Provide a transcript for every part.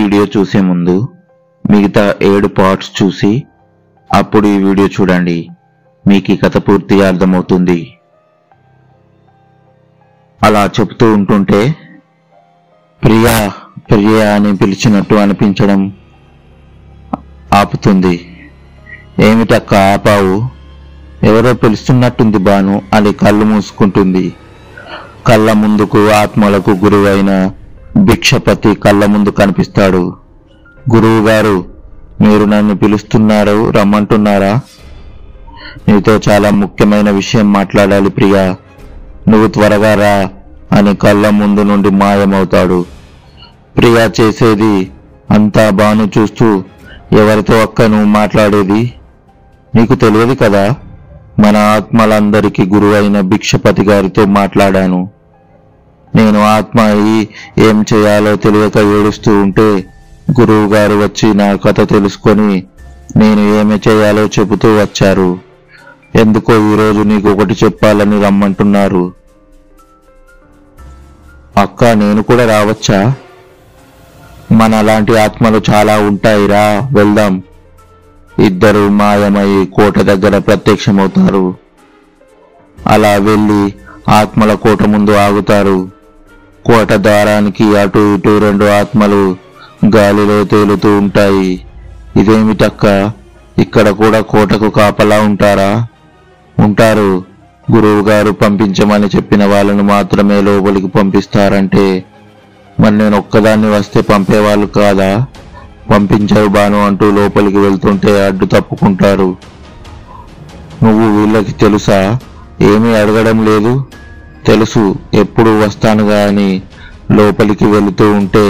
Video చూసే ముందు మిగతా 7 పార్ట్స్ చూసి అప్పుడు ఈ వీడియో చూడండి. మీకు ఈ కథ పూర్తిగా అర్థమవుతుంది. అలా చెప్తూ ఉంటుంటే ప్రియా ప్రియా అని పిలిచినట్టు అనిపించడం ఆపుతుంది. ఏమిటక్క ఆపావు? ఎవరో పిలుస్తున్నట్టుంది బాను అని కళ్ళు మూసుకుంటుంది. కళ్ళ ముందుకు ఆత్మలకు గురువైన భిక్షపతి కళ్ళ ముందు కనిపిస్తాడు. గురువు గారు, మీరు నన్ను పిలుస్తున్నారు, రమ్మంటున్నారా? నీతో చాలా ముఖ్యమైన విషయం మాట్లాడాలి ప్రియా, నువ్వు త్వరగా రా అని కళ్ళ ముందు నుండి మాయమవుతాడు. ప్రియా చేసేది అంతా బాను చూస్తూ, ఎవరితో అక్క నువ్వు మాట్లాడేది? నీకు తెలియదు కదా, మన ఆత్మలందరికీ గురువైన భిక్షపతి గారితో మాట్లాడాను. నేను ఆత్మ అయి ఏం చేయాలో తెలియక ఏడుస్తూ ఉంటే గురువు గారు వచ్చి నా కథ తెలుసుకొని నేను ఏమి చేయాలో చెబుతూ వచ్చారు. ఎందుకో ఈరోజు నీకు ఒకటి చెప్పాలని రమ్మంటున్నారు. అక్క, నేను కూడా రావచ్చా? మన అలాంటి ఆత్మలు చాలా ఉంటాయిరా, వెళ్దాం. ఇద్దరు మాయమై కోట దగ్గర ప్రత్యక్షమవుతారు. అలా వెళ్ళి ఆత్మల కోట ముందు ఆగుతారు. కోట ద్వారానికి అటు ఇటు 2 ఆత్మలు గాలిలో తేలుతూ ఉంటాయి. ఇదేమిటక్క, ఇక్కడ కూడా కోటకు కాపలా ఉంటారా? ఉంటారు. గురువు గారు పంపించమని చెప్పిన వాళ్ళను మాత్రమే లోపలికి పంపిస్తారంటే మరి నేను ఒక్కదాన్ని వస్తే పంపేవాళ్ళు కాదా? పంపించరు బాను అంటూ లోపలికి వెళ్తుంటే అడ్డు తప్పుకుంటారు. నువ్వు వీళ్ళకి తెలుసా? ఏమీ అడగడం లేదు. తెలుసు, ఎప్పుడు వస్తానుగా అని లోపలికి వెళుతూ ఉంటే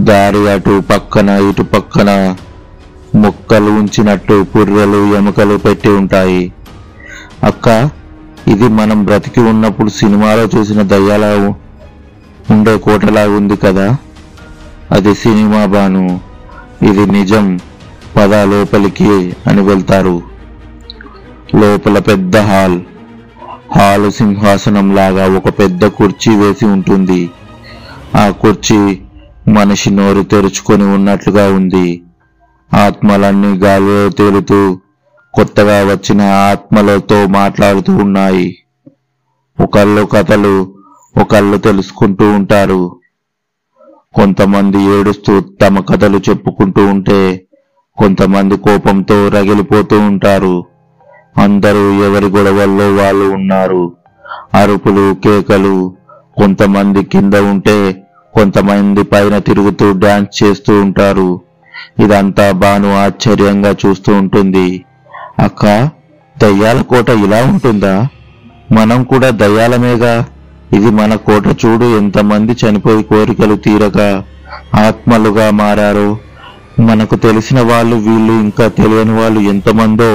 దారి అటు పక్కన ఇటు పక్కన మొక్కలు ఉంచినట్టు పుర్రెలు ఎముకలు పెట్టి ఉంటాయి. అక్క, ఇది మనం బ్రతికి ఉన్నప్పుడు సినిమాలో చూసిన దయ్యాల ఉండే కోటలా ఉంది కదా. అది సినిమా బాను, ఇది నిజం. పద లోపలికి అని వెళ్తారు. లోపల పెద్ద హాలు సింహాసనం లాగా ఒక పెద్ద కుర్చీ వేసి ఉంటుంది. ఆ కుర్చీ మనిషి నోరు తెరుచుకొని ఉన్నట్లుగా ఉంది. ఆత్మలన్నీ గాలిలో తేలుతూ కొత్తగా వచ్చిన ఆత్మలతో మాట్లాడుతూ ఉన్నాయి. ఒకళ్ళు కథలు ఒకళ్ళు తెలుసుకుంటూ ఉంటారు. కొంతమంది ఏడుస్తూ తమ కథలు చెప్పుకుంటూ ఉంటే కొంతమంది కోపంతో రగిలిపోతూ ఉంటారు. అందరూ ఎవరి గొడవల్లో వాళ్ళు ఉన్నారు. అరుపులు కేకలు. కొంతమంది కింద ఉంటే కొంతమంది పైన తిరుగుతూ డాన్స్ చేస్తూ ఉంటారు. ఇదంతా బాను ఆశ్చర్యంగా చూస్తూ ఉంటుంది. అక్క, దయ్యాల కోట ఇలా ఉంటుందా? మనం కూడా దయ్యాలమేగా. ఇది మన కోట చూడు, ఎంతమంది చనిపోయి కోరికలు తీరక ఆత్మలుగా మారారో. మనకు తెలిసిన వాళ్ళు వీళ్ళు, ఇంకా తెలియని వాళ్ళు ఎంతమందో.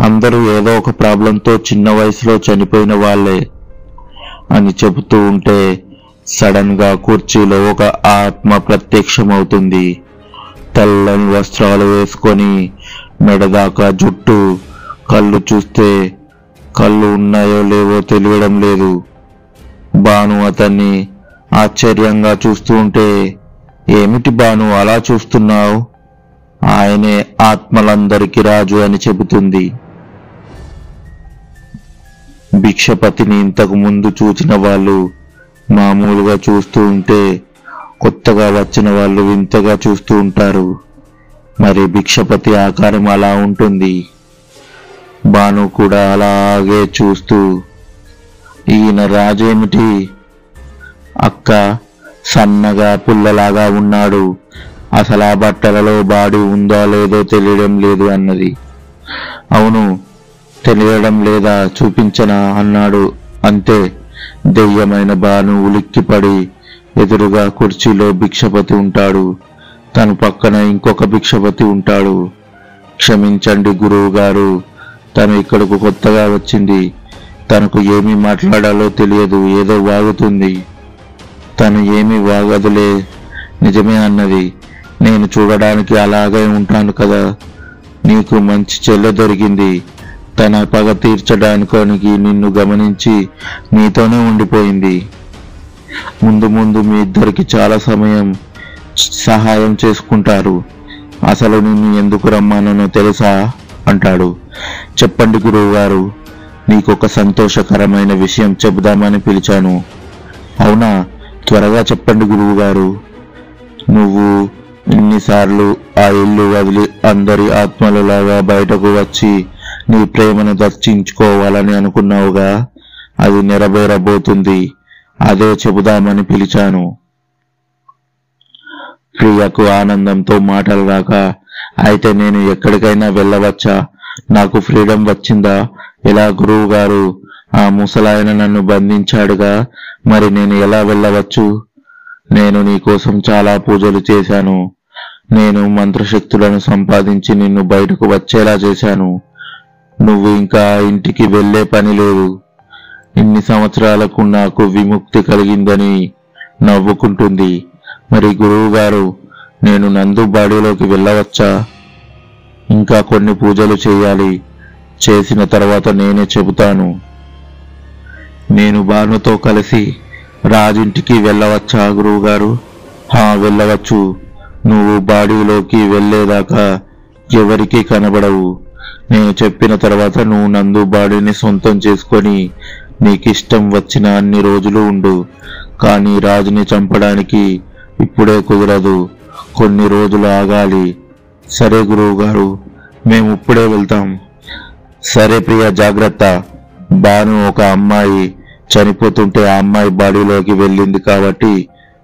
అందరూ ఏదో ఒక ప్రాబ్లంతో చిన్న వయసులో చనిపోయిన వాళ్లే అని చెబుతూ ఉంటే సడన్ గా కుర్చీలో ఒక ఆత్మ ప్రత్యక్షమవుతుంది. తెల్లని వస్త్రాలు వేసుకొని మెడదాకా జుట్టు. కళ్ళు చూస్తే కళ్ళు ఉన్నాయో లేవో తెలియడం లేదు. బాను అతన్ని ఆశ్చర్యంగా చూస్తూ ఉంటే, ఏమిటి బాను అలా చూస్తున్నావు? ఆయనే ఆత్మలందరికీ రాజు అని చెబుతుంది. భిక్షపతిని ఇంతకు ముందు చూసిన వాళ్ళు మామూలుగా చూస్తూ ఉంటే కొత్తగా వచ్చిన వాళ్ళు వింతగా చూస్తూ ఉంటారు. మరి భిక్షపతి ఆకారం అలా ఉంటుంది. బాను కూడా అలాగే చూస్తూ, ఈయన రాజేమిటి అక్క? సన్నగా పుల్లలాగా ఉన్నాడు. అసలు ఆ బట్టలలో బాడీ ఉందో లేదో తెలియడం లేదు అన్నది. అవును, తెలియడం లేదా, చూపించనా అన్నాడు. అంతే. దెయ్యమైన బాను ఉలిక్కిపడి ఎదురుగా కుర్చీలో భిక్షపతి ఉంటాడు. తన పక్కన ఇంకొక భిక్షపతి ఉంటాడు. క్షమించండి గురువు గారు, తను ఇక్కడకు కొత్తగా వచ్చింది. తనకు ఏమీ మాట్లాడాలో తెలియదు, ఏదో వాగుతుంది. తను ఏమీ వాగదులే, నిజమే అన్నది. నేను చూడడానికి అలాగే ఉంటాను కదా. నీకు మంచి చెల్లె దొరికింది. తన పగ తీర్చడానికి నిన్ను గమనించి నీతోనే ఉండిపోయింది. ముందు ముందు మీ ఇద్దరికి చాలా సమయం సహాయం చేసుకుంటారు. అసలు నిన్ను ఎందుకు రమ్మానో తెలుసా అంటాడు. చెప్పండి గురువుగారు, నీకొక సంతోషకరమైన విషయం చెబుదామని పిలిచాను. అవునా, త్వరగా చెప్పండి గురువుగారు. నువ్వు ఇన్నిసార్లు ఆ ఇల్లు వదిలి అందరి ఆత్మలలాగా బయటకు వచ్చి నీ ప్రేమను దర్శించుకోవాలని అనుకున్నావుగా, అది నెరవేరబోతుంది. అదే చెబుదామని పిలిచాను. ప్రియకు ఆనందంతో మాటలు రాక, అయితే నేను ఎక్కడికైనా వెళ్ళవచ్చా? నాకు ఫ్రీడమ్ వచ్చిందా? ఎలా గురువు గారు? ఆ ముసలాయన నన్ను బంధించాడుగా, మరి నేను ఎలా వెళ్ళవచ్చు? నేను నీకోసం చాలా పూజలు చేశాను. నేను మంత్రశక్తులను సంపాదించి నిన్ను బయటకు వచ్చేలా చేశాను. నువ్వు ఇంకా ఇంటికి వెళ్లే పని లేదు. ఇన్ని సంవత్సరాలకు నాకు విముక్తి కలిగిందని నవ్వుకుంటుంది. మరి గురువు గారు, నేను నందు బాడీలోకి వెళ్ళవచ్చా? ఇంకా కొన్ని పూజలు చేయాలి. చేసిన తర్వాత నేనే చెబుతాను. నేను భానుతో కలిసి రాజింటికి వెళ్ళవచ్చా గురువుగారు? వెళ్ళవచ్చు. నువ్వు బాడీలోకి వెళ్ళేదాకా ఎవరికీ కనబడవు. నేను చెప్పిన తర్వాత నువ్వు నందు బాడీని సొంతం చేసుకొని నీకిష్టం వచ్చిన అన్ని రోజులు ఉండు. కానీ రాజుని చంపడానికి ఇప్పుడే కుదరదు, కొన్ని రోజులు ఆగాలి. సరే గురువు గారు, మేము ఇప్పుడే వెళ్తాం. సరే ప్రియ, జాగ్రత్త. భాను ఒక అమ్మాయి చనిపోతుంటే ఆ అమ్మాయి బాడీలోకి వెళ్ళింది కాబట్టి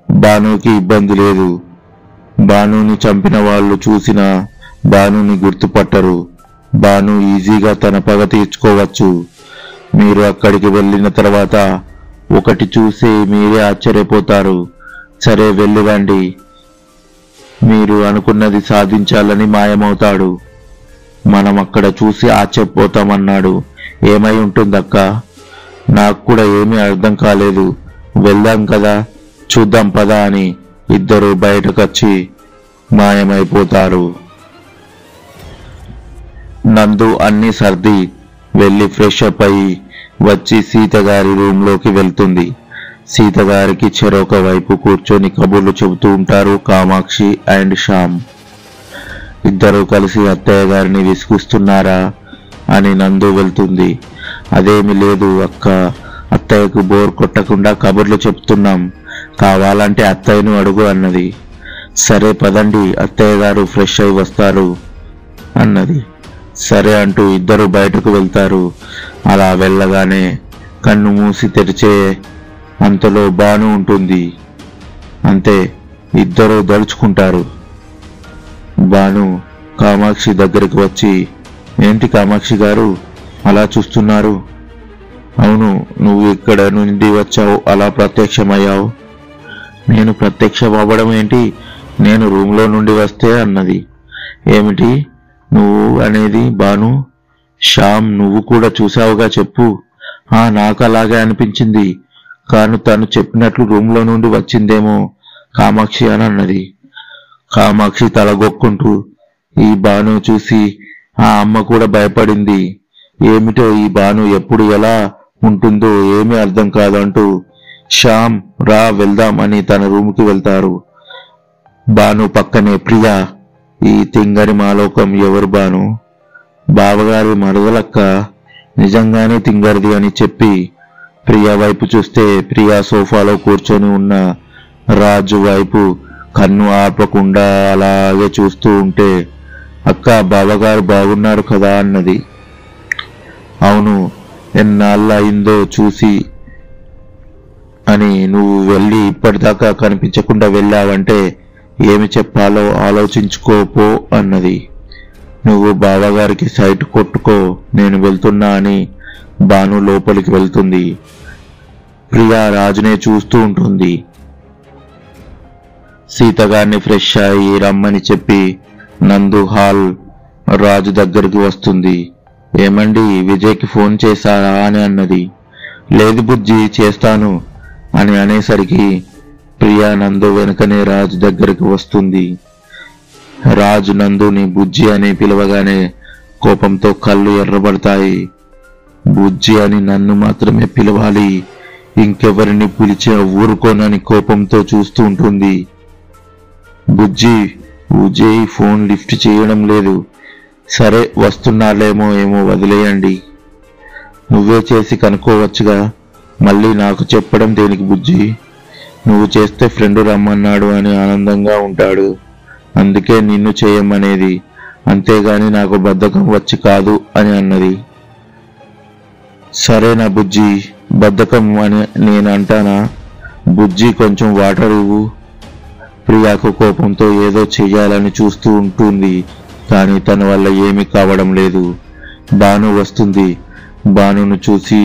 భానుకి ఇబ్బంది లేదు. భానుని చంపిన వాళ్ళు చూసినా భానుని గుర్తుపట్టరు. భాను ఈజీగా తన పగ తీర్చుకోవచ్చు. మీరు అక్కడికి వెళ్ళిన తర్వాత ఒకటి చూసి మీరే ఆశ్చర్యపోతారు. సరే వెళ్ళిరండి. మీరు అనుకున్నది సాధించాలని మాయమవుతాడు. మనం అక్కడ చూసి ఆశ్చర్యపోతామన్నాడు. ఏమై ఉంటుందక్క? నాకు కూడా ఏమీ అర్థం కాలేదు. వెళ్దాం కదా, చూద్దాం పదా అని ఇద్దరు బయటకొచ్చి మాయమైపోతారు. నందు అన్ని సర్ది వెళ్లి ఫ్రెష్ అప్ అయి వచ్చి సీతగారి రూంలోకి వెళ్తుంది. సీతగారికి చెరొక వైపు కూర్చొని కబుర్లు చెబుతూ ఉంటారు కామాక్షి అండ్ శ్యామ్. ఇద్దరూ కలిసి అత్తయ్య గారిని విసుగుస్తున్నారా అని నందు వెళ్తుంది. అదేమి లేదు అక్క, అత్తయ్యకు బోర్ కొట్టకుండా కబుర్లు చెప్తున్నాం, కావాలంటే అత్తయ్యను అడుగు అన్నది. సరే పదండి, అత్తయ్య గారు ఫ్రెష్ అయి వస్తారు అన్నది. సరే అంటూ ఇద్దరు బయటకు వెళ్తారు. అలా వెళ్ళగానే కన్ను మూసి తెరిచే అంతలో భాను ఉంటుంది. అంతే, ఇద్దరూ దడుచుకుంటారు. భాను కామాక్షి దగ్గరికి వచ్చి, ఏంటి కామాక్షి గారు అలా చూస్తున్నారు? అవును, నువ్వు ఇక్కడ నుండి వచ్చావు, అలా ప్రత్యక్షమయ్యావు. నేను ప్రత్యక్షం అవ్వడం ఏంటి? నేను రూమ్లో నుండి వస్తే అన్నది. ఏమిటి నువ్వు అనేది భాను? శ్యామ్, నువ్వు కూడా చూసావుగా, చెప్పు. నాకు అలాగే అనిపించింది, కాను తను చెప్పినట్లు రూమ్లో నుండి వచ్చిందేమో కామాక్షి అని అన్నది. కామాక్షి తలగొక్కుంటూ ఈ భాను చూసి ఆ అమ్మ కూడా భయపడింది. ఏమిటో ఈ భాను ఎప్పుడు ఎలా ఉంటుందో ఏమీ అర్థం కాదంటూ శ్యామ్ రా వెళ్దాం అని తన రూముకి వెళ్తారు. భాను పక్కనే ప్రియా, ఈ తింగరి మాలోకం ఎవరు భాను? బావగారి మరదలక్క, నిజంగానే తింగరిది అని చెప్పి ప్రియా వైపు చూస్తే ప్రియా సోఫాలో కూర్చొని ఉన్న రాజు వైపు కన్ను ఆపకుండా అలాగే చూస్తూ ఉంటే, అక్క బావగారు బాగున్నారు కదా అన్నది. అవును, ఎన్నాళ్ళ అయిందో చూసి అని నువ్వు వెళ్ళి ఇప్పటిదాకా కనిపించకుండా వెళ్ళావంటే ఏమి చెప్పాలో ఆలోచించుకోపో అన్నది. నువ్వు బావగారికి సైట్ కొట్టుకో, నేను వెళ్తున్నా అని భాను లోపలికి వెళ్తుంది. ప్రియా రాజునే చూస్తూ ఉంటుంది. సీతగారిని ఫ్రెష్ అయ్యి రమ్మని చెప్పి నందు హాల్ రాజు దగ్గరికి వస్తుంది. ఏమండి, విజయ్కి ఫోన్ చేశారా అని అన్నది. లేదు బుజ్జి, చేస్తాను అని అనేసరికి ప్రియా నందు వెనుకనే రాజు దగ్గరికి వస్తుంది. రాజు నందుని బుజ్జి అని పిలవగానే కోపంతో కళ్ళు ఎర్రబడతాయి. బుజ్జి అని నన్ను మాత్రమే పిలవాలి, ఇంకెవరిని పిలిచే ఊరుకోనని కోపంతో చూస్తూ ఉంటుంది. బుజ్జి ఉజయ్ ఫోన్ లిఫ్ట్ చేయడం లేదు. సరే వస్తున్నాలేమో ఏమో వదిలేయండి. నువ్వే చేసి కనుక్కోవచ్చుగా. మళ్ళీ నాకు చెప్పడం దేనికి బుజ్జి? నువ్వు చేస్తే ఫ్రెండ్ రమ్మన్నాడు అని ఆనందంగా ఉంటాడు. అందుకే నిన్ను చేయమనేది, అంతేగాని నాకు బద్ధకం వచ్చి కాదు అని అన్నది. సరేనా బుజ్జి, బద్ధకం అని నేను అంటానా? బుజ్జి కొంచెం వాటర్ ఇవ్వు. ప్రియాకు కోపంతో ఏదో చెయ్యాలని చూస్తూ ఉంటుంది, కానీ తన వల్ల ఏమీ కావడం లేదు. భాను వస్తుంది. భానును చూసి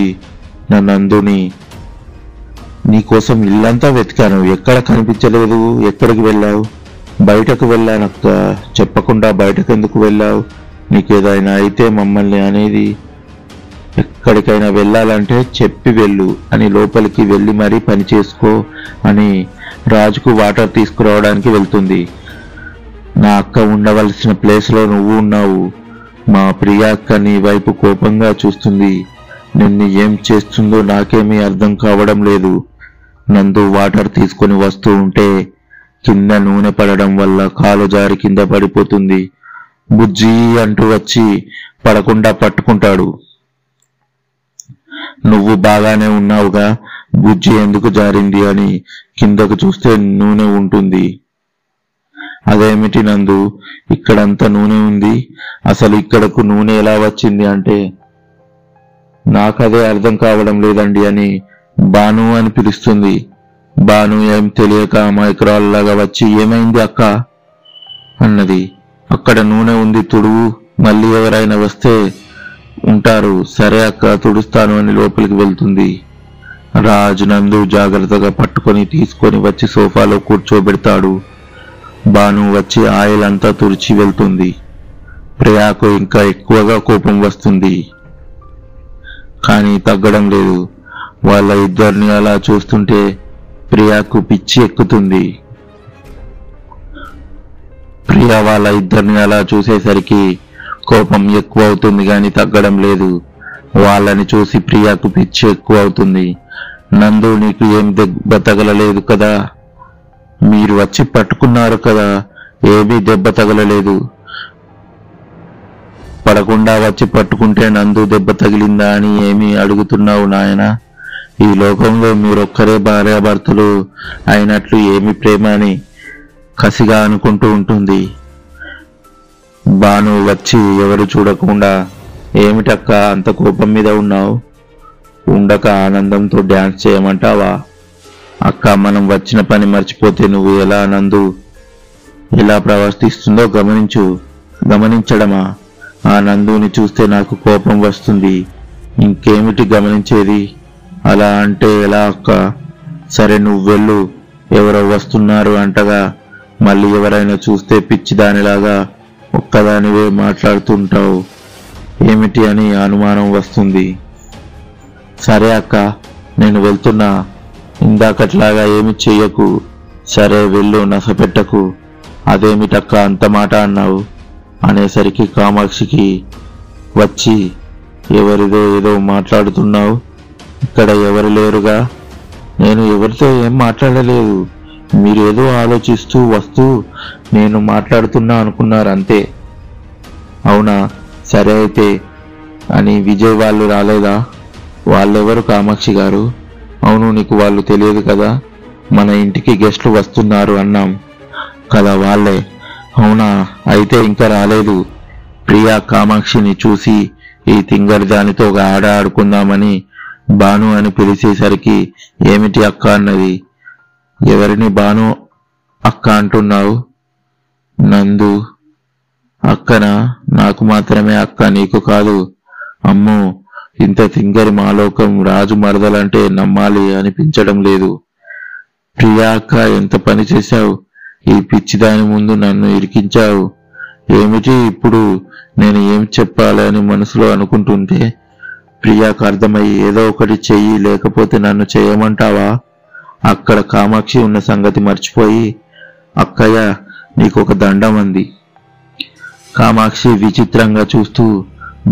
నందుని, నీకోసం ఇల్లంతా వెతికాను, ఎక్కడ కనిపించలేదు. ఎక్కడికి వెళ్ళావు? బయటకు వెళ్ళానక్క. చెప్పకుండా బయటకు ఎందుకు వెళ్ళావు? నీకేదైనా అయితే మమ్మల్ని అనేది. ఎక్కడికైనా వెళ్ళాలంటే చెప్పి వెళ్ళు అని లోపలికి వెళ్ళి మరీ పని చేసుకో అని రాజుకు వాటర్ తీసుకురావడానికి వెళ్తుంది. నా అక్క ఉండవలసిన ప్లేస్లో నువ్వు ఉన్నావు. మా ప్రియా అక్క నీ వైపు కోపంగా చూస్తుంది. నిన్ను ఏం చేస్తుందో నాకేమీ అర్థం కావడం లేదు. నందు వాటర్ తీసుకొని వస్తూ ఉంటే కింద నూనె పడడం వల్ల కాలు జారి కింద పడిపోతుంది. బుజ్జి అంటూ వచ్చి పడకుండా పట్టుకుంటాడు. నువ్వు బాగానే ఉన్నావుగా, బుజ్జి ఎందుకు జారింది అని కిందకు చూస్తే నూనె ఉంటుంది. అదేమిటి నందు, ఇక్కడంతా నూనె ఉంది, అసలు ఇక్కడకు నూనె ఎలా వచ్చింది అంటే నాకదే అర్థం కావడం లేదండి అని భాను అని పిలుస్తుంది. భాను ఏం తెలియక అమాయకురాల్లాగా వచ్చి ఏమైంది అక్క అన్నది. అక్కడ నూనె ఉంది తుడువు, మళ్ళీ ఎవరైనా వస్తే ఉంటారు. సరే అక్క తుడుస్తాను అని లోపలికి వెళ్తుంది. రాజు నందు జాగ్రత్తగా పట్టుకొని తీసుకొని వచ్చి సోఫాలో కూర్చోబెడతాడు. భాను వచ్చి ఆయిల్ అంతా తుడిచి వెళ్తుంది. ప్రియాకు ఇంకా ఎక్కువగా కోపం వస్తుంది, కానీ తగ్గడం లేదు. వాళ్ళ ఇద్దరిని అలా చూస్తుంటే ప్రియాకు పిచ్చి ఎక్కుతుంది. ప్రియా వాళ్ళ ఇద్దరిని అలా చూసేసరికి కోపం ఎక్కువ అవుతుంది, కానీ తగ్గడం లేదు. వాళ్ళని చూసి ప్రియాకు పిచ్చి ఎక్కువ అవుతుంది. నందు నీకు ఏం దెబ్బ తగలలేదు కదా, మీరు వచ్చి పట్టుకున్నారు కదా, ఏమీ దెబ్బ తగలలేదు. పడకుండా వచ్చి పట్టుకుంటే నందు దెబ్బ తగిలిందా అని ఏమి అడుగుతున్నావు నాయనా? ఈ లోకంలో మీరొక్కరే భార్యాభర్తలు అయినట్లు ఏమి ప్రేమ అని కసిగా అనుకుంటూ ఉంటుంది. భాను వచ్చి ఎవరు చూడకుండా, ఏమిటక్క అంత కోపం మీద ఉన్నావు? ఉండక ఆనందంతో డ్యాన్స్ చేయమంటావా? అక్క మనం వచ్చిన పని మర్చిపోతే నువ్వు ఎలా నందు ఎలా ప్రవర్తిస్తుందో గమనించడమా? ఆ నందుని చూస్తే నాకు కోపం వస్తుంది. ఇంకేమిటి గమనించేది? అలా అంటే ఎలా అక్క? సరే నువ్వు వెళ్ళు, ఎవరో వస్తున్నారు అంటగా మళ్ళీ ఎవరైనా చూస్తే పిచ్చిదానిలాగా ఒక్కదానివే మాట్లాడుతుంటావు ఏమిటి అని అనుమానం వస్తుంది. సరే అక్క నేను వెళ్తున్నా, ఇందాకట్లాగా ఏమి చెయ్యకు. సరే వెళ్ళు, నసపెట్టకు. అదేమిటక్క అంత మాట అన్నావు అనేసరికి కామాక్షికి వచ్చి, ఎవరిదో ఏదో మాట్లాడుతున్నావు, ఇక్కడ ఎవరు లేరుగా? నేను ఎవరితో ఏం మాట్లాడలేదు, మీరేదో ఆలోచిస్తూ వస్తూ నేను మాట్లాడుతున్నా అనుకున్నారు అంతే. అవునా, సరే అయితే అని విజయ్ వాళ్ళు రాలేదా? వాళ్ళెవరు కామాక్షి గారు? అవును, నీకు వాళ్ళు తెలియదు కదా, మన ఇంటికి గెస్ట్లు వస్తున్నారు అన్నాం కదా, వాళ్ళే. అవునా, అయితే ఇంకా రాలేదు. ప్రియా కామాక్షిని చూసి ఈ తింగరి దానితో ఒక ఆట ఆడుకుందామని భాను అని పిలిచేసరికి ఏమిటి అక్క అన్నది. ఎవరిని భాను అక్క అంటున్నావు? నందు అక్కనా? నాకు మాత్రమే అక్క, నీకు కాదు. అమ్మో, ఇంత తింగరి మాలోకం రాజు మరదలంటే నమ్మాలి అనిపించడం లేదు. ప్రియా అక్క, ఎంత పని చేశావు, ఈ పిచ్చిదాని ముందు నన్ను ఇరికించావు. ఏమిటి ఇప్పుడు నేను ఏం చెప్పాలని మనసులో అనుకుంటుంటే ప్రియాకు అర్థమయ్యి ఏదో ఒకటి చెయ్యి, లేకపోతే నన్ను చేయమంటావా? అక్కడ కామాక్షి ఉన్న సంగతి మర్చిపోయి, అక్కయ్య నీకొక దండం అంది. కామాక్షి విచిత్రంగా చూస్తూ,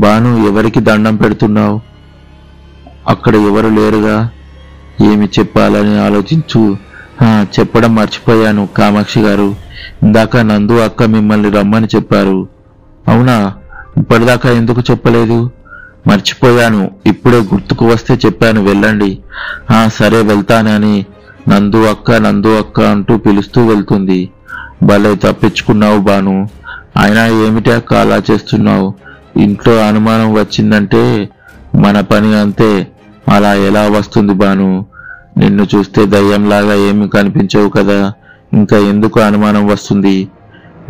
భాను ఎవరికి దండం పెడుతున్నావు? అక్కడ ఎవరు లేరుగా, ఏమి చెప్పాలని ఆలోచించు చెప్పడం మర్చిపోయాను కామాక్షి గారు. ఇందాక నందు అక్క మిమ్మల్ని రమ్మని చెప్పారు. అవునా? ఇప్పటిదాకా ఎందుకు చెప్పలేదు? మర్చిపోయాను, ఇప్పుడే గుర్తుకు వస్తే చెప్పాను, వెళ్ళండి. సరే వెళ్తానని నందు అక్క అంటూ పిలుస్తూ వెళ్తుంది. భలే తప్పించుకున్నావు బాను. అయినా ఏమిటి అక్క అలా చేస్తున్నావు? ఇంట్లో అనుమానం వచ్చిందంటే మన పని అంతే. అలా ఎలా వస్తుంది బాను? నిన్ను చూస్తే దయ్యంలాగా ఏమి కనిపించవు కదా, ఇంకా ఎందుకు అనుమానం వస్తుంది?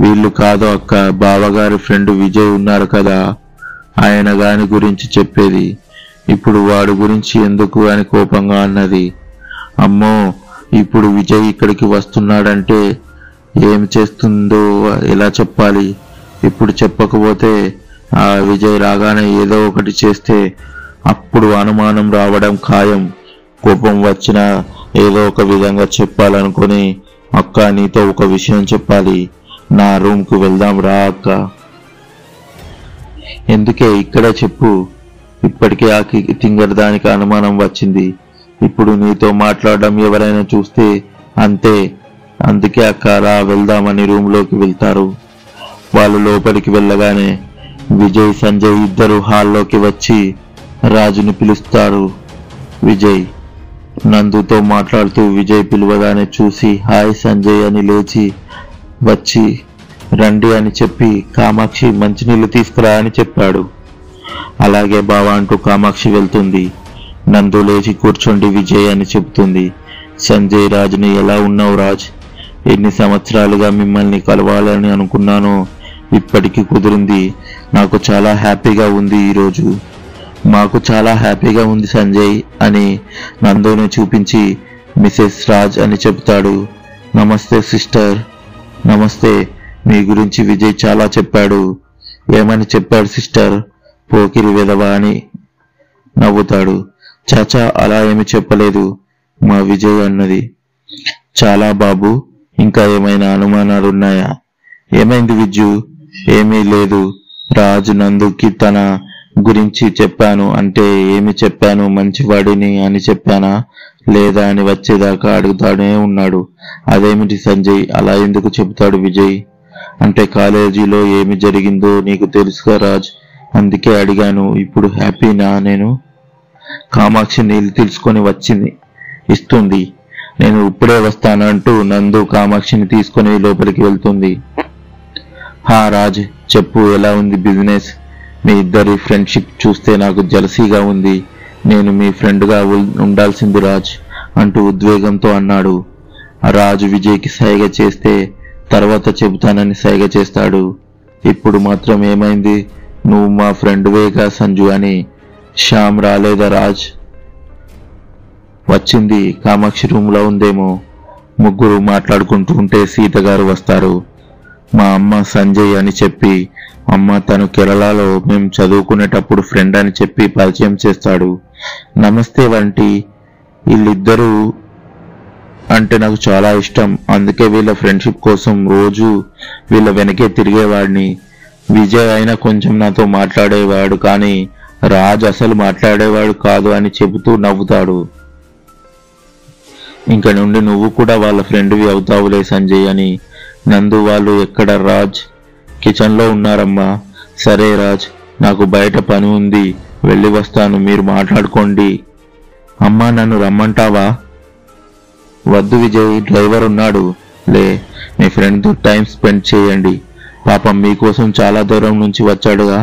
వీళ్ళు కాదు అక్క, బావగారి ఫ్రెండ్ విజయ్ ఉన్నారు కదా, ఆయన గాని గురించి చెప్పేది. ఇప్పుడు వాడు గురించి ఎందుకు అని కోపంగా అన్నది. అమ్మో, ఇప్పుడు విజయ్ ఇక్కడికి వస్తున్నాడంటే ఏం చేస్తుందో ఎలా చెప్పాలి? ఇప్పుడు చెప్పకపోతే ఆ విజయ్ రాగానే ఏదో ఒకటి చేస్తే అప్పుడు అనుమానం రావడం ఖాయం. కోపం వచ్చినా ఏదో ఒక విధంగా చెప్పాలనుకుని, అక్క నీతో ఒక విషయం చెప్పాలి, నా రూమ్కు వెళ్దాం రా అక్క. ఎందుకే, ఇక్కడే చెప్పు. ఇప్పటికే ఆ తింగర్ దానికి అనుమానం వచ్చింది. ఇప్పుడు నీతో మాట్లాడడం ఎవరైనా చూస్తే అంతే. అందుకే అక్క రా వెళ్దామని రూమ్లోకి వెళ్తారు. వాళ్ళు లోపలికి వెళ్ళగానే విజయ్ సంజయ్ ఇద్దరు హాల్లోకి వచ్చి రాజుని పిలుస్తారు. విజయ్ నందుతో మాట్లాడుతూ విజయ్ పిలువగానే చూసి హాయ్ సంజయ్ అని లేచి వచ్చి రండి అని చెప్పి కామాక్షి మంచినీళ్ళు తీసుకురా అని చెప్పాడు. అలాగే బావా అంటూ కామాక్షి వెళ్తుంది. నందు లేచి కూర్చోండి విజయ్ అని చెబుతుంది. సంజయ్ రాజుని ఎలా ఉన్నావు రాజ్? ఎన్ని సంవత్సరాలుగా మిమ్మల్ని కలవాలని అనుకున్నానో ఇప్పటికీ కుదిరింది. నాకు చాలా హ్యాపీగా ఉంది ఈరోజు. మాకు చాలా హ్యాపీగా ఉంది సంజయ్ అని నందుని చూపించి మిసెస్ రాజ్ అని చెబుతాడు. నమస్తే సిస్టర్. నమస్తే. మీ గురించి విజయ్ చాలా చెప్పాడు. ఏమని చెప్పాడు సిస్టర్? పోకిరి వెధవా అని నవ్వుతాడు. చాచా, అలా ఏమి చెప్పలేదు మా విజయ్ అన్నది. చాలా బాబు, ఇంకా ఏమైనా అనుమానాలున్నాయా? ఏమైంది విజ్జు? ఏమీ లేదు. రాజు నందుకి తన గురించి చెప్పాను అంటే ఏమి చెప్పాను, మంచివాడిని అని చెప్పానా లేదా అని వచ్చేదాకా అడుగుతానే ఉన్నాడు. అదేమిటి సంజయ్, అలా ఎందుకు చెబుతాడు విజయ్? అంటే కాలేజీలో ఏమి జరిగిందో నీకు తెలుసుగా రాజ్, అందుకే అడిగాను. ఇప్పుడు హ్యాపీనా నేను? కామాక్షి నీళ్ళు తెలుసుకొని వచ్చింది ఇస్తుంది. నేను ఇప్పుడే వస్తానంటూ నందు కామాక్షిని తీసుకొని లోపలికి వెళ్తుంది. రాజ్ చెప్పు, ఎలా ఉంది బిజినెస్? మీ ఇద్దరి ఫ్రెండ్షిప్ చూస్తే నాకు జలసీగా ఉంది. నేను మీ ఫ్రెండ్గా ఉండాల్సింది రాజ్ అంటూ ఉద్వేగంతో అన్నాడు. రాజు విజయ్కి సైగ చేస్తే తర్వాత చెబుతానని సైగ చేస్తాడు. ఇప్పుడు మాత్రం ఏమైంది? నువ్వు మా ఫ్రెండ్వేగా సంజు అని. శ్యామ్ రాలేదా రాజ్? వచ్చింది, కామాక్షి రూమ్లో ఉందేమో. ముగ్గురు మాట్లాడుకుంటూ ఉంటే సీత గారు వస్తారు. మా అమ్మ సంజయ్ అని చెప్పి, అమ్మ తను కేరళలో మేము చదువుకునేటప్పుడు ఫ్రెండ్ అని చెప్పి పరిచయం చేస్తాడు. నమస్తే వంటి, వీళ్ళిద్దరూ అంటే నాకు చాలా ఇష్టం. అందుకే వీళ్ళ ఫ్రెండ్షిప్ కోసం రోజు వీళ్ళ వెనకే తిరిగేవాడిని. విజయ్ అయినా కొంచెం నాతో మాట్లాడేవాడు, కానీ రాజ్ అసలు మాట్లాడేవాడు కాదు అని చెబుతూ నవ్వుతాడు. ఇంక నుండి నువ్వు కూడా వాళ్ళ ఫ్రెండ్వి అవుతావులే సంజయ్ అని. నందు వాళ్ళు ఎక్కడ రాజ్? కిచెన్లో ఉన్నారమ్మా. సరే రాజ్, నాకు బయట పని ఉంది, వెళ్ళి వస్తాను, మీరు మాట్లాడుకోండి. అమ్మా నన్ను రమ్మంటావా? వద్దు విజయ్, డ్రైవర్ ఉన్నాడు, లే మీ ఫ్రెండ్తో టైం స్పెండ్ చేయండి. పాపం మీకోసం చాలా దూరం నుంచి వచ్చాడుగా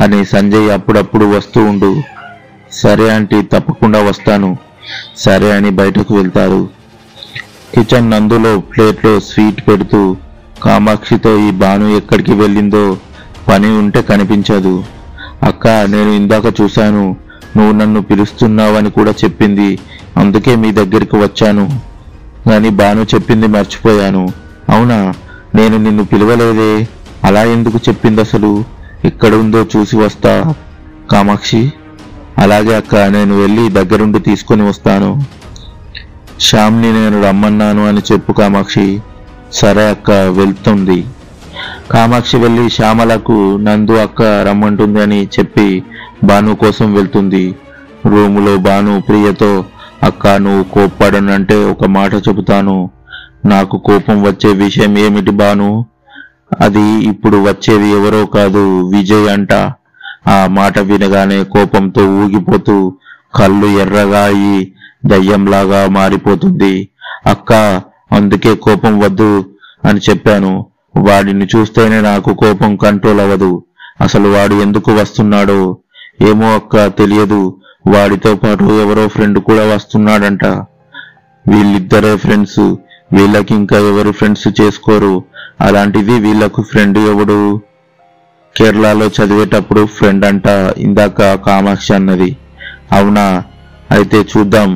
అని సంజయ్ అప్పుడప్పుడు వస్తూ ఉండు. సరే ఆంటీ, తప్పకుండా వస్తాను. సరే అని బయటకు వెళ్తారు. కిచెన్ నందులో ప్లేట్లో స్వీట్ పెడుతూ కామాక్షితో ఈ భాను ఎక్కడికి వెళ్ళిందో, పని ఉంటే కనిపించదు. అక్క, నేను ఇందాక చూశాను, నువ్వు నన్ను పిలుస్తున్నావని కూడా చెప్పింది, అందుకే మీ దగ్గరికి వచ్చాను. కానీ భాను చెప్పింది మర్చిపోయాను. అవునా? నేను నిన్ను పిలవలేదే, అలా ఎందుకు చెప్పింది అసలు? ఎక్కడుందో చూసి వస్తా కామాక్షి. అలాగే అక్క, నేను వెళ్ళి దగ్గరుండి తీసుకొని వస్తాను. శ్యామ్ని నేను రమ్మన్నాను అని చెప్పు కామాక్షి. సరే అక్క, వెళ్తుంది. కామాక్షి వెళ్ళి శ్యామలకు నందు అక్క రమ్మంటుంది అని చెప్పి భాను కోసం వెళ్తుంది. రూములో భాను ప్రియతో అక్క నువ్వు కోప్పడనంటే ఒక మాట చెబుతాను. నాకు కోపం వచ్చే విషయం ఏమిటి బాను? అది ఇప్పుడు వచ్చేది ఎవరో కాదు, విజయ్ అంట. ఆ మాట వినగానే కోపంతో ఊగిపోతూ కళ్ళు ఎర్రగా అయి దయ్యంలాగా మారిపోతుంది. అక్క అందుకే కోపం వద్దు అని చెప్పాను. వాడిని చూస్తేనే నాకు కోపం కంట్రోల్ అవ్వదు. అసలు వాడు ఎందుకు వస్తున్నాడో ఏమో అక్క తెలియదు. వాడితో పాటు ఎవరో ఫ్రెండ్ కూడా వస్తున్నాడంట. వీళ్ళిద్దరే ఫ్రెండ్స్, వీళ్ళకి ఇంకా ఎవరు ఫ్రెండ్స్ చేసుకోరు. అలాంటిది వీళ్ళకు ఫ్రెండ్ ఎవడు? కేరళలో చదివేటప్పుడు ఫ్రెండ్ అంట ఇందాక కామాక్షి అన్నది. అవునా? అయితే చూద్దాం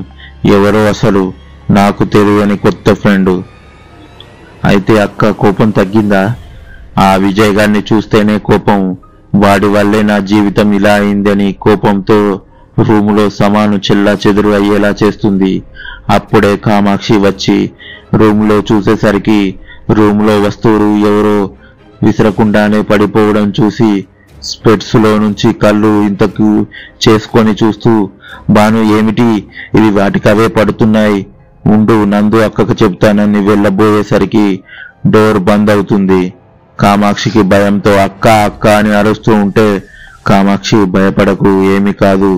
ఎవరో అసలు నాకు తెలియని కొత్త ఫ్రెండ్. అయితే అక్క కోపం తగ్గిందా? ఆ విజయ్ గారిని చూస్తేనే కోపం. వాడి వల్లే నా జీవితం ఇలా అయిందని కోపంతో రూములో సమాను చెల్లా చెదురు అయ్యేలా చేస్తుంది. అప్పుడే కామాక్షి వచ్చి రూములో చూసేసరికి రూములో వస్తువులు ఎవరో విసరకుండానే పడిపోవడం చూసి స్పెట్స్ లో నుంచి కళ్ళు ఇంతకు చేసుకొని చూస్తూ, బాను ఏమిటి ఇవి వాటికవే పడుతున్నాయి, ఉండు నందు అక్కకు చెప్తానని వెళ్ళబోయేసరికి డోర్ బంద్ అవుతుంది. కామాక్షికి భయంతో అక్క అక్క అని అరుస్తూ ఉంటే కామాక్షి భయపడకు, ఏమి కాదు,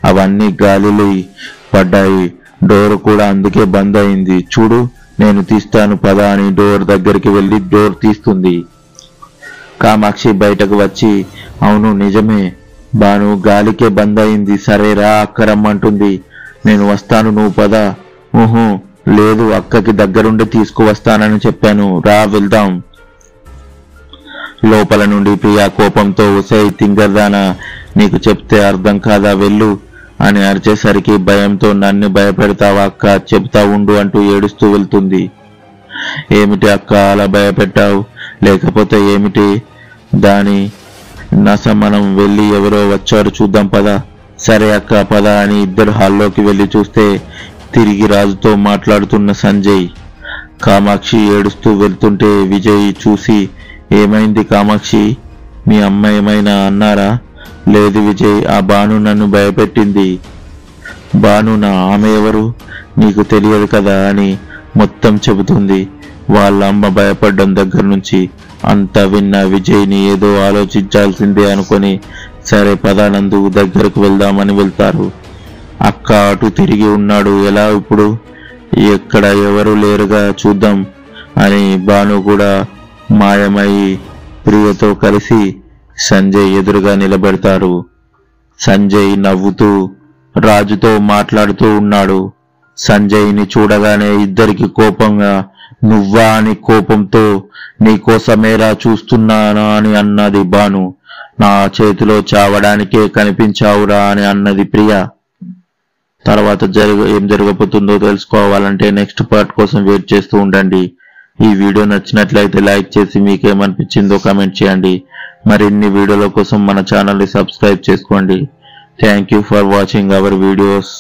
అవన్నీ గాలిలో పడ్డాయి, డోర్ కూడా అందుకే బంద్ అయింది, చూడు నేను తీస్తాను పద అని డోర్ దగ్గరికి వెళ్లి డోర్ తీస్తుంది. కామాక్షి బయటకు వచ్చి అవును నిజమే బాను, గాలికే బంద్ అయింది, సరేరా అక్క రమ్మంటుంది, నేను వస్తాను నువ్వు పద. ఊహు లేదు, అక్కకి దగ్గరుండి తీసుకువస్తానని చెప్పాను, రా వెళ్దాం. లోపల నుండి ప్రియా కోపంతో ఉసై తింగర్దానా, నీకు చెప్తే అర్థం కాదా, వెళ్ళు అని అరిచేసరికి భయంతో నన్ను భయపెడతావా అక్క, చెప్తా ఉండు అంటూ ఏడుస్తూ వెళ్తుంది. ఏమిటి అక్క అలా భయపెట్టావు? లేకపోతే ఏమిటి దాని నస, మనం వెళ్ళి ఎవరో వచ్చారు చూద్దాం పద. సరే అక్క పద అని ఇద్దరు హాల్లోకి వెళ్లి చూస్తే తిరిగి రాజుతో మాట్లాడుతున్న సంజయ్. కామాక్షి ఏడుస్తూ వెళ్తుంటే విజయ్ చూసి ఏమైంది కామాక్షి, మీ అమ్మ ఏమైనా అన్నారా? లేదు విజయ్, ఆ బాను నన్ను భయపెట్టింది. బానునా? ఆమె ఎవరు? నీకు తెలియదు కదా అని మొత్తం చెబుతుంది. వాళ్ళ అమ్మ భయపడ్డం దగ్గర నుంచి అంతా విన్న విజయ్ని ఏదో ఆలోచించాల్సిందే అనుకొని సరే పదానందు దగ్గరకు వెళ్దామని వెళ్తారు. అక్క అటు తిరిగి ఉన్నాడు, ఎలా ఇప్పుడు? ఎక్కడ ఎవరు లేరుగా, చూద్దాం అని బాను కూడా మాయమై ప్రియతో కలిసి సంజయ్ ఎదురుగా నిలబెడతారు. సంజయ్ నవ్వుతూ రాజుతో మాట్లాడుతూ ఉన్నాడు. సంజయ్ని చూడగానే ఇద్దరికి కోపంగా, నువ్వా అని కోపంతో, నీకోసమేరా చూస్తున్నానా అని అన్నది బాను. నా చేతిలో చావడానికే కనిపించావురా అని అన్నది ప్రియ. తర్వాత ఏం జరగబోతుందో తెలుసుకోవాలంటే నెక్స్ట్ పార్ట్ కోసం వెయిట్ చేస్తూ ఉండండి. ఈ వీడియో నచ్చినట్లయితే లైక్ చేసి మీకేమనిపించిందో కామెంట్ చేయండి. మరిన్ని వీడియోల కోసం మన ఛానల్ని సబ్స్క్రైబ్ చేసుకోండి. Thank you for watching our videos.